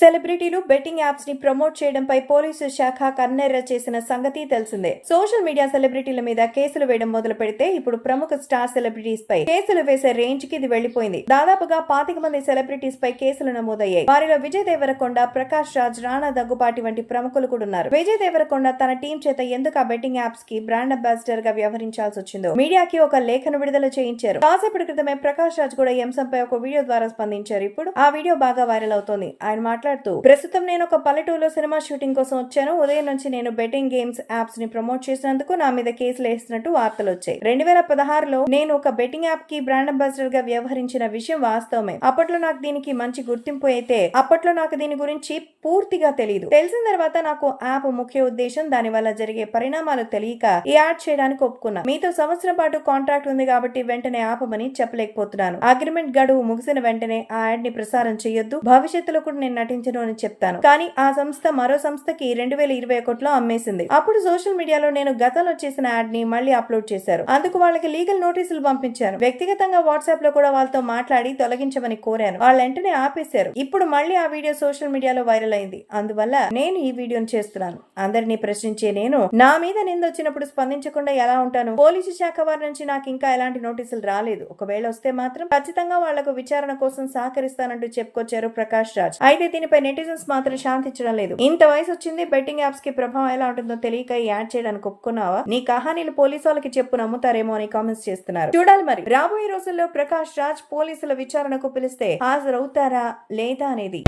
సెలబ్రిటీలు betting apps ని promote చేయడంపై పోలీసు శాఖ కన్నెర్ర చేసిన సంగతి తెలిసిందే. సోషల్ మీడియా సెలబ్రిటీల మీద కేసులు వేయడం మొదలు పెడితే ఇప్పుడు ప్రముఖ స్టార్ సెలబ్రిటీస్ పై కేసులు వేసే రేంజ్ కి ఇది వెళ్లిపోయింది. దాదాపుగా 25 మంది సెలబ్రిటీస్ పై కేసులు నమోదయ్యాయి. వారిలో విజయ్ దేవరకొండ, ప్రకాష్ రాజ్, రాణా దగ్గుపాటి వంటి ప్రముఖులు కూడా ఉన్నారు. విజయ్ దేవరకొండ తన టీం చేత ఎందుకు ఆ బెట్టింగ్ యాప్స్ కి బ్రాండ్ అంబాసిడర్ గా వ్యవహరించాల్సి వచ్చిందో మీడియాకి ఒక లేఖను విడుదల చేయించారు. కాసేపటి క్రితమే ప్రకాష్ రాజ్ కూడా ఈ అంశంపై ఒక వీడియో ద్వారా స్పందించారు. ఇప్పుడు ఆ వీడియో బాగా వైరల్ అవుతోంది. ఆయన మాట్లాడుతూ, ప్రస్తుతం నేను ఒక పల్లెటూరులో సినిమా షూటింగ్ కోసం వచ్చాను. ఉదయం నుంచి నేను బెట్టింగ్ గేమ్స్ యాప్స్ ని ప్రమోట్ చేసినందుకు నా మీద కేసులు వేసినట్టు వార్తలు వచ్చాయి. 2016లో నేను ఒక బెట్టింగ్ యాప్ కి బ్రాండ్ అంబాసిడర్ గా వ్యవహరించిన విషయం వాస్తవమే. అప్పట్లో నాకు దీనికి మంచి గుర్తింపు అయితే అప్పట్లో నాకు దీని గురించి పూర్తిగా తెలియదు. తెలిసిన తర్వాత నాకు యాప్ ముఖ్య ఉద్దేశం, దాని వల్ల జరిగే పరిణామాలు తెలియక ఈ యాడ్ చేయడానికి ఒప్పుకున్నా. మీతో సంవత్సరం పాటు కాంట్రాక్ట్ ఉంది కాబట్టి వెంటనే ఆపమని చెప్పలేకపోతున్నాను. అగ్రిమెంట్ గడువు ముగిసిన వెంటనే ఆ యాడ్ ని ప్రసారం చేయొద్దు, భవిష్యత్తులో కూడా నేను నటించను అని చెప్తాను. కానీ ఆ సంస్థ మరో సంస్థకి 2021లో అమ్మేసింది. అప్పుడు సోషల్ మీడియాలో నేను గతంలో చేసిన యాడ్ ని మళ్ళీ అప్లోడ్ చేశారు. అందుకు వాళ్ళకి లీగల్ నోటీసులు పంపించాను. వ్యక్తిగతంగా వాట్సాప్ లో కూడా వాళ్ళతో మాట్లాడి తొలగించమని కోరాను. వాళ్ళ వెంటనే ఆపేశారు. ఇప్పుడు మళ్ళీ ఆ వీడియో సోషల్ మీడియాలో వైరల్ అయింది. అందువల్ల నేను ఈ వీడియోని చేస్తున్నాను. అందరినీ ప్రశ్నించే నేను నా మీద నిందొచ్చినప్పుడు స్పందించకుండా ఎలా ఉంటాను? పోలీసు శాఖ వారి నుంచి నాకు ఇంకా ఎలాంటి నోటీసులు రాలేదు. ఒకవేళ వస్తే మాత్రం ఖచ్చితంగా వాళ్లకు విచారణ కోసం సహకరిస్తానంటూ చెప్పుకొచ్చారు ప్రకాష్ రాజ్. అయితే దీనిపై నెటిజన్స్ మాత్రం శాంతించడం లేదు. ఇంత వయసు వచ్చింది, బెట్టింగ్ యాప్స్ కి ప్రభావం ఎలా ఉంటుందో తెలియక ఈ యాడ్ చేయడానికి ఒప్పుకున్నావా? నీ కహానీలు పోలీసు వాళ్ళకి చెప్పు, నమ్ముతారేమో అని కామెంట్స్ చేస్తున్నారు. చూడాలి మరి రాబోయే రోజుల్లో ప్రకాష్ రాజ్ పోలీసుల విచారణకు పిలిస్తే హాజరవుతారా లేదా అనేది.